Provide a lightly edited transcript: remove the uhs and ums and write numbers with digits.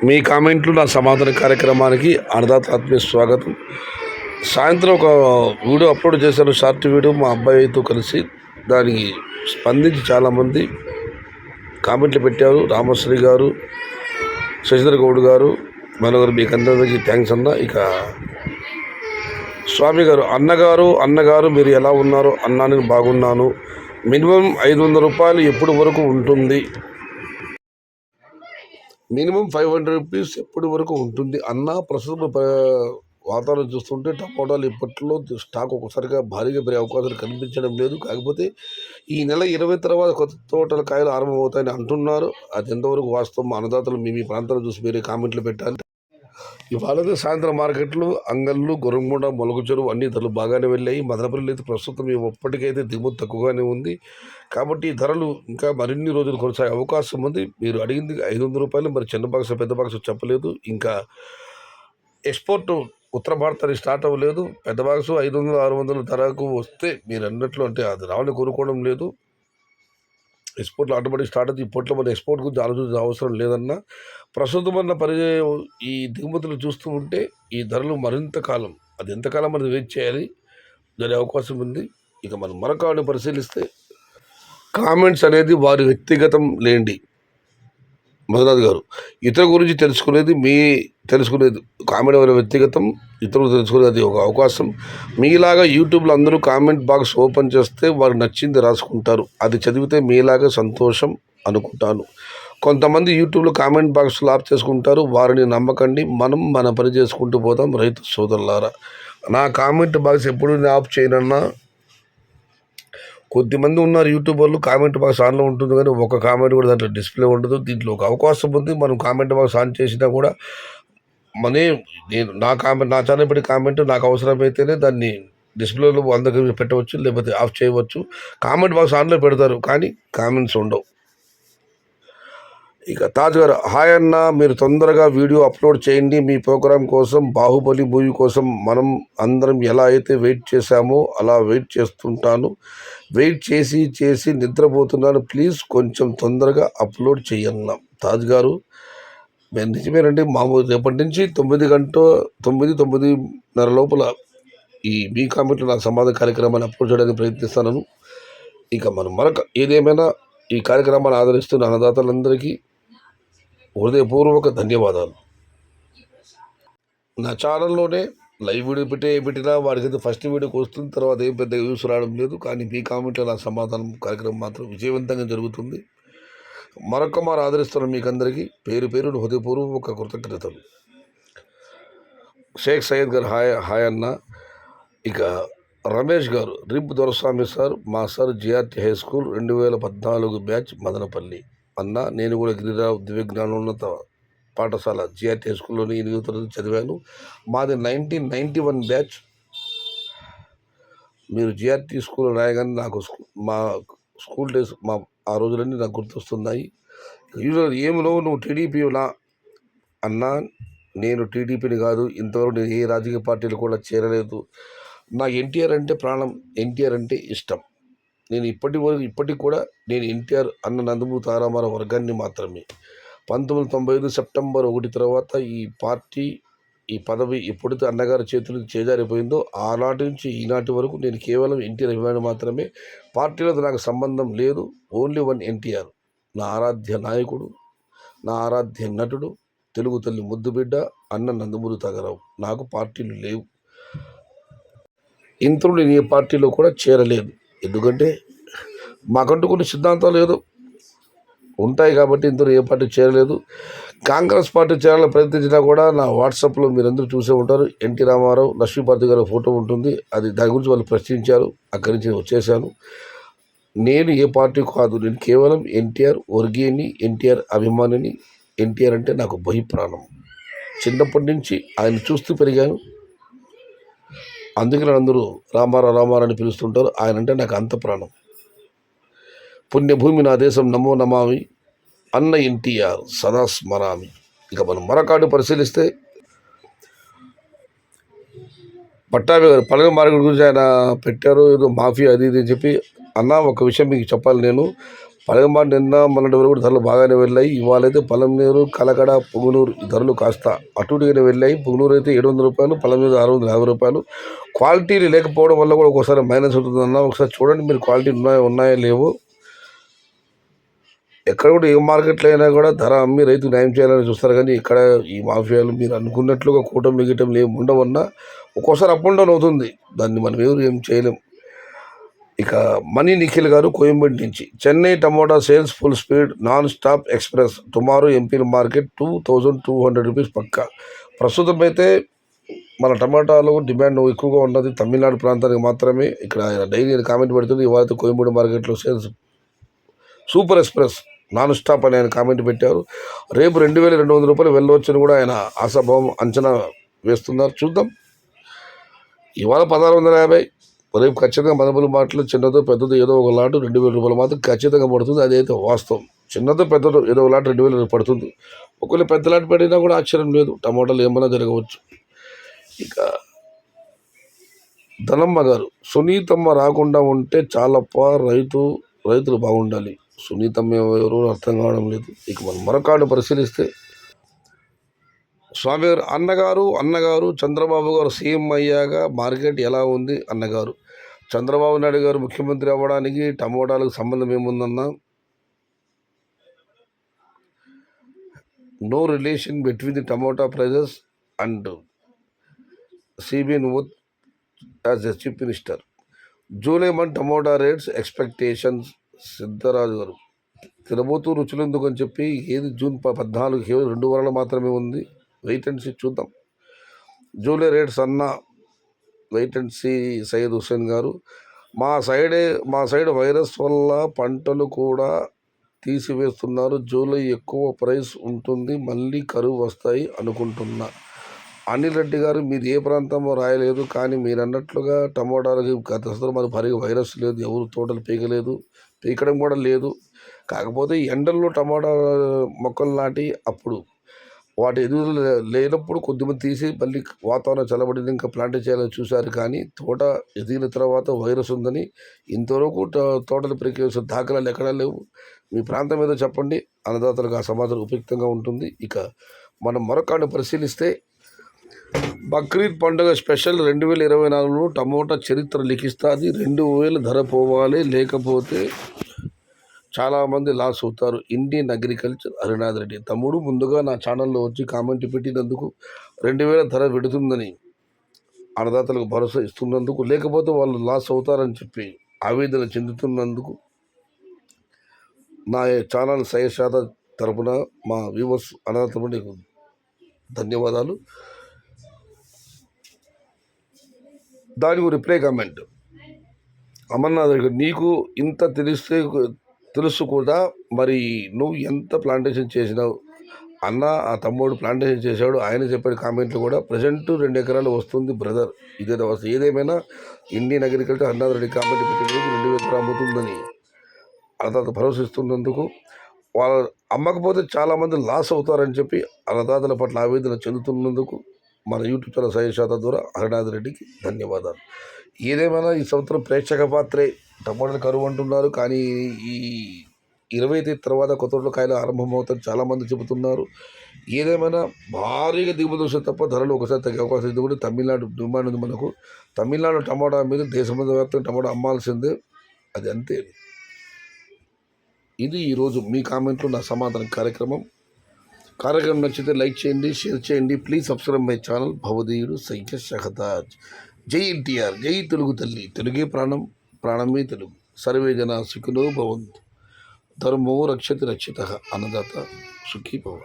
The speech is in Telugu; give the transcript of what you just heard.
మీ కామెంట్లు నా సమాధాన కార్యక్రమానికి అన్నదాత ఆత్మీయ స్వాగతం. సాయంత్రం ఒక వీడియో అప్లోడ్ చేశాను, షార్ట్ వీడియో మా అబ్బాయితో కలిసి. దానికి స్పందించి చాలామంది కామెంట్లు పెట్టారు. రామశ్రీ గారు, శశిధర్ గౌడ్ గారు, మనగారు, మీకు అందరికీ థ్యాంక్స్ అన్న. ఇక స్వామి గారు, అన్నగారు మీరు ఎలా ఉన్నారు అన్నా? నేను బాగున్నాను. మినిమం 500 రూపాయలు ఎప్పటి వరకు ఉంటుంది? మినిమం 500 రూపీస్ ఎప్పటి వరకు ఉంటుంది అన్న? ప్రస్తుతం వాతావరణం చూస్తుంటే టమోటాలు ఇప్పట్లో స్టాక్ ఒకసారిగా భారీగా పెరిగే అవకాశాలు కనిపించడం లేదు. కాకపోతే ఈ నెల 20 తర్వాత కొత్త తోటల కాయలు ఆరంభమవుతాయని అంటున్నారు. అది ఎంతవరకు వాస్తవం? అన్నదాతలు మీ ప్రాంతాలు చూసి మీరే కామెంట్లు పెట్టాలి. ఇవాళ సాయంత్రం మార్కెట్లు అంగళ్ళు, గొరంగొండ, మొలక చెరువు అన్ని ధరలు బాగానే వెళ్ళాయి. మదనపల్లి అయితే ప్రస్తుతం ఎప్పటికైతే దిగుమతి తక్కువగానే ఉంది. కాబట్టి ధరలు ఇంకా మరిన్ని రోజులు కొనసాగే అవకాశం ఉంది. మీరు అడిగింది 500 రూపాయలు, మరి చిన్న బాక్స్ పెద్ద బాక్స్ చెప్పలేదు. ఇంకా ఎక్స్పోర్ట్ ఉత్తర భారతానికి స్టార్ట్ అవ్వలేదు. పెద్ద బాక్స్ 500, 600 ధరకు వస్తే మీరు అన్నట్లు అంటే అది రావాలని కోరుకోవడం లేదు. ఎక్స్పోర్ట్లో ఆటోమేటిక్ స్టార్ట్ అవుతుంది. ఇప్పట్లో మన ఎక్స్పోర్ట్ గురించి ఆలోచించిన అవసరం లేదన్నా. ప్రస్తుతం ఉన్న ఈ దిగుమతులు చూస్తూ ఉంటే ఈ ధరలు మరింత కాలం, అది ఎంతకాలం మనం వెయిట్ చేయాలి, దాని అవకాశం ఉంది. ఇక మనం మరొక పరిశీలిస్తే కామెంట్స్ అనేది వారి వ్యక్తిగతం లేండి. మధునాథ్ గారు, ఇతరుల గురించి తెలుసుకునేది కామెంట్ వారి వ్యక్తిగతం, ఇతరులు తెలుసుకునేది ఒక అవకాశం. మీలాగా యూట్యూబ్లో అందరూ కామెంట్ బాక్స్ ఓపెన్ చేస్తే వారు నచ్చింది రాసుకుంటారు. అది చదివితే మీలాగా సంతోషం అనుకుంటాను. కొంతమంది యూట్యూబ్లో కామెంట్ బాక్స్లో ఆఫ్ చేసుకుంటారు. వారిని నమ్మకండి. మనం మన పని చేసుకుంటూ పోదాం. రైతు సోదరులారా, నా కామెంట్ బాక్స్ ఎప్పుడు నేను ఆఫ్ చేయనన్నా. కొద్దిమంది ఉన్నారు యూట్యూబర్లు, కామెంట్ బాక్స్ ఆన్లో ఉంటుంది కానీ ఒక కామెంట్ కూడా దాంట్లో డిస్ప్లే ఉండదు. దీంట్లో ఒక అవకాశం ఉంది, మనం కామెంట్ బాక్స్ ఆన్ చేసినా కూడా నా ఛానల్ పెట్టి కామెంట్ నాకు అవసరమైతేనే దాన్ని డిస్ప్లేలో అందరికీ పెట్టవచ్చు, లేకపోతే ఆఫ్ చేయవచ్చు. కామెంట్ బాక్స్ ఆన్లో పెడతారు కానీ కామెంట్స్ ఉండవు. ఇక తాజ్ గారు, హాయ్ అన్న, మీరు తొందరగా వీడియో అప్లోడ్ చేయండి. మీ ప్రోగ్రాం కోసం, బాహుబలి మూవీ కోసం మనం అందరం ఎలా అయితే వెయిట్ చేశామో అలా వెయిట్ చేస్తుంటాను. వెయిట్ చేసి నిద్రపోతున్నాను. ప్లీజ్ కొంచెం తొందరగా అప్లోడ్ చేయన్నా. తాజ్ గారు, మేము నిజమేనండి. మామూలు రేపటి నుంచి 9:30 లోపల మీ కామెంట్లో నా సమాధాన కార్యక్రమాన్ని అప్లోడ్ చేయడానికి ప్రయత్నిస్తాను. ఇక మనం ఏదేమైనా ఈ కార్యక్రమాన్ని ఆదరిస్తున్న అన్నదాతలందరికీ హృదయపూర్వక ధన్యవాదాలు. నా ఛానల్లోనే లైవ్ వీడియో పెట్టినా వాడికైతే ఫస్ట్ వీడియోకి వస్తుంది, తర్వాత ఏం పెద్ద యూస్ రావడం లేదు. కానీ మీ కామెంట్లో నా సమాధానం కార్యక్రమం మాత్రం విజయవంతంగా జరుగుతుంది. మరొక మారు ఆదరిస్తున్న మీకందరికీ పేరు హృదయపూర్వక కృతజ్ఞతలు. షేక్ సయ్యద్ గారు, హాయ్ అన్న. ఇక రమేష్ గారు, రింపు దొరస్వామి సార్, మా sir GRT high school 2014 batch Madanapalle అన్న. నేను కూడా గిరిరావు దివ్యజ్ఞానోన్నత పాఠశాల జిఆర్టీ హై స్కూల్లోని 8వ తరగతి చదివాను. మాది 1991 బ్యాచ్. మీరు జిఆర్టీ స్కూల్లో రాయగానే నాకు మా స్కూల్ డేస్, ఆ రోజులన్నీ నాకు గుర్తొస్తున్నాయి. ఏమిలో నువ్వు టీడీపీనా అన్నా? నేను టీడీపీని కాదు, ఇంతవరకు నేను ఏ రాజకీయ పార్టీలు కూడా చేరలేదు. నాకు ఎన్టీఆర్ అంటే ప్రాణం, ఎన్టీఆర్ అంటే ఇష్టం. నేను ఇప్పటికి కూడా నేను ఎన్టీఆర్ అన్న నందమూరి తారక వర్గాన్ని మాత్రమే. 1995 సెప్టెంబర్ 1 తర్వాత ఈ పదవి ఎప్పుడైతే అన్నగారి చేతులకు చేజారిపోయిందో ఆనాటి నుంచి ఈనాటి వరకు నేను కేవలం ఎన్టీఆర్ అభిమాని మాత్రమే. పార్టీలతో నాకు సంబంధం లేదు. ఓన్లీ వన్ ఎన్టీఆర్, నా ఆరాధ్య నాయకుడు, నా ఆరాధ్య నటుడు, తెలుగు తల్లి ముద్దుబిడ్డ అన్న నందమూరి తారకరావు. నాకు పార్టీలు లేవు. ఇంతలో నేను ఏ పార్టీలో కూడా చేరలేదు. ఎందుకంటే మాకంటూ కొన్ని సిద్ధాంతాలు ఏదో ఉంటాయి కాబట్టి ఇంతలో ఏ పార్టీ చేరలేదు. కాంగ్రెస్ పార్టీ చేరాలని ప్రయత్నించినా కూడా నా వాట్సాప్లో మీరందరూ చూసే ఉంటారు. ఎన్టీ రామారావు, లక్ష్మీపార్తి గారి ఫోటో ఉంటుంది. దాని గురించి వాళ్ళు ప్రశ్నించారు. అక్కడి నుంచి వచ్చేసాను. నేను ఏ పార్టీ కాదు, నేను కేవలం ఎన్టీఆర్ వర్గీయుని, ఎన్టీఆర్ అభిమానిని. ఎన్టీఆర్ అంటే నాకు బహిప్రాణం. చిన్నప్పటి నుంచి ఆయన చూస్తూ పెరిగాను. అందుకని అందరూ రామారావు అని పిలుస్తుంటారు. ఆయన అంటే నాకు అంత ప్రాణం. పుణ్యభూమి నా దేశం, నమో నమామి, అన్న ఎన్టీఆర్ సదా స్మరామి. ఇక మనం మరొకటి పరిశీలిస్తే పట్టాభి గారు పల్లె మార్కెట్ గురించి ఆయన పెట్టారు, ఏదో మాఫియా అది ఇది అని చెప్పి. అన్న, ఒక విషయం మీకు చెప్పాలి. నేను పలగమాట నిన్న మొన్నటి వరకు కూడా ధరలు బాగానే వెళ్ళాయి. ఇవాళైతే పలమనేరు, కలకడ, పుంగనూరు ఈ ధరలు కాస్త అటు ఇటుగానే వెళ్ళాయి. పుంగనూరు అయితే 700 రూపాయలు, పలమనేరు 650 రూపాయలు. క్వాలిటీలు లేకపోవడం వల్ల కూడా ఒకసారి మైనస్ ఉంటుందన్న. ఒకసారి చూడండి మీరు క్వాలిటీ ఉన్నాయో లేవో. ఎక్కడ కూడా ఏ మార్కెట్లో అయినా కూడా ధర అమ్మి రైతు న్యాయం చేయాలని చూస్తారు, కానీ ఇక్కడ ఈ మాఫియాలు మీరు అనుకున్నట్లుగా కూటమి గిటం ఉండవన్నా ఒక్కోసారి అప్ అండ్ డౌన్ అవుతుంది. దాన్ని మనం ఎవరు ఏం చేయలేం. ఇక మనీ నిఖిల్ గారు కోయంబేడు నుంచి, Chennai tomato sales full speed non stop express tomorrow MP market 2200 rupees పక్కా. ప్రస్తుతం అయితే మన టమాటాలు డిమాండ్ ఎక్కువగా ఉన్నది తమిళనాడు ప్రాంతానికి మాత్రమే. ఇక్కడ డైలీ కామెంట్ పెడుతుంది. ఇవాళ కోయంబేడు మార్కెట్లో sales super express non stop అని ఆయన కామెంట్ పెట్టారు. రేపు 2200 రూపాయలు వెళ్ళవచ్చని కూడా ఆయన ఆశాభావం అంచనా వేస్తున్నారు. చూద్దాం. ఇవాళ 1650, రేపు ఖచ్చితంగా మదబుల మాటలు చిన్నదో పెద్దదో ఏదో ఒక లాటు 2000 రూపాయలు మాత్రం ఖచ్చితంగా పడుతుంది. అదైతే వాస్తవం. చిన్నదో పెద్దదో ఏదో ఒక లాటు 2000 పడుతుంది. ఒకవేళ పెద్ద లాటు పడినా కూడా ఆశ్చర్యం లేదు. టమాటాలు ఏమైనా జరగవచ్చు. ఇక ధనమ్మ గారు, సునీతమ్మ రాకుండా ఉంటే చాలప్ప, రైతులు బాగుండాలి. సునీతమ్మ ఎవరు అర్థం కావడం లేదు. ఇక మనం మరొకటి పరిశీలిస్తే, స్వామి గారు అన్నగారు చంద్రబాబు గారు సీఎం అయ్యాక మార్కెట్ ఎలా ఉంది అన్నగారు? చంద్రబాబు నాయుడు గారు ముఖ్యమంత్రి అవ్వడానికి టమోటాలకు సంబంధం ఏముందన్నా? No relation between the tomato prices and CBN oath as a chief minister. July month tomato rates expectations. Siddharaju garu, తినబోతూ రుచులు ఎందుకు అని చెప్పి ఏది జూన్ 14 కేవలం 2 వారాలు మాత్రమే ఉంది. వెయిట్ అండ్ సీ చూద్దాం. జూలై రేట్స్ అన్న wait and see. Syed Hussain గారు, మా సైడ్ వైరస్ వల్ల పంటలు కూడా తీసివేస్తున్నారు. జూలై ఎక్కువ ప్రైస్ ఉంటుంది, మళ్ళీ కరువు వస్తాయి అనుకుంటున్నా. అనిల్ రెడ్డి గారు, మీది ఏ ప్రాంతమో రాయలేదు, కానీ మీరు అన్నట్లుగా టమోటాలకి గత మరి భారీగా వైరస్ లేదు, ఎవరు తోటలు పీకడం కూడా లేదు. కాకపోతే ఎండల్లో టమాటా మొక్కలు నాటి అప్పుడు వాటి ఎదుగుదల లేనప్పుడు కొద్దిమంది తీసి మళ్ళీ వాతావరణం చల్లబడింది ఇంకా ప్లాంట్ చేయాలని చూశారు. కానీ తోట ఎదిగిన తర్వాత వైరస్ ఉందని ఇంతవరకు తోటలు పీకేసిన దాఖలాలు ఎక్కడా లేవు. మీ ప్రాంతం ఏదో చెప్పండి, అన్నదాతలకు ఆ సమాచారం ఉపయుక్తంగా ఉంటుంది. ఇక మనం మరొకటి పరిశీలిస్తే, బక్రీద్ పండుగ స్పెషల్ 2024లో టమోటా చరిత్ర లిఖిస్తుంది. 2000 ధర పోవాలి, లేకపోతే చాలామంది లాస్ అవుతారు. Indian agriculture Harinath Reddy. తమ్ముడు, ముందుగా నా ఛానల్లో వచ్చి కామెంట్ పెట్టినందుకు, 2000 ధర పెడుతుందని అన్నదాతలకు భరోసా ఇస్తున్నందుకు, లేకపోతే వాళ్ళు లాస్ అవుతారని చెప్పి ఆవేదన చెందుతున్నందుకు నా ఛానల్ సయశాత తరపున మా వ్యూవర్స్ అన్నదాతలకు ధన్యవాదాలు. దానికి రిప్లై కామెంట్, అమర్నాథ్ గారు, నీకు ఇంత తెలుసు కూడా, మరి నువ్వు ఎంత ప్లాంటేషన్ చేసినావు అన్న? ఆ తమ్ముడు ప్లాంటేషన్ చేశాడు, ఆయన చెప్పిన కామెంట్లు కూడా. ప్రజెంట్ 2 ఎకరాలు వస్తుంది బ్రదర్, ఇదే వస్తుంది. ఏదేమైనా Indian agriculture Harinath Reddy comment పెట్టినందుకు 2 ఎకరాలు అమ్ముతుందని అన్నదాత భరోసా ఇస్తున్నందుకు, వాళ్ళ అమ్మకపోతే చాలామంది లాస్ అవుతారని చెప్పి అన్నదాతల పట్ల ఆవేదన చెందుతున్నందుకు మన యూట్యూబ్ ఛానల్ సయశాత ద్వారా హరినాథ్ రెడ్డికి ధన్యవాదాలు. ఏదేమైనా ఈ సంవత్సరం ప్రేక్షక పాత్రే. టమాటాలు కరువు అంటున్నారు, కానీ ఈ 20 తేదీ తర్వాత కొత్త కాయలు ఆరంభమవుతాయని చాలామంది చెబుతున్నారు. ఏదేమైనా భారీగా దిగుమతి వస్తే తప్ప ధరలు ఒకసారి తగ్గే అవకాశం ఉంది. కూడా తమిళనాడు డిమాండ్ ఉంది మనకు. తమిళనాడు టమాటా మీద దేశవ్యాప్తంగా టమాటా అమ్మాల్సిందే, అది అంతే. ఇది ఈరోజు మీ కామెంట్లో నా సమాధానం కార్యక్రమం నచ్చితే లైక్ చేయండి, షేర్ చేయండి. Please subscribe my channel. భవదీయుడు సైక్య షహతాజ్. జై ఎన్టీఆర్, జై తెలుగు తల్లి, తెలుగే ప్రాణం, ప్రాణమే తెలుగు. సర్వే జన సుఖినో భవంతు. ధర్మో రక్షతి రక్షితః. అన్నదాత సుఖీ భవ.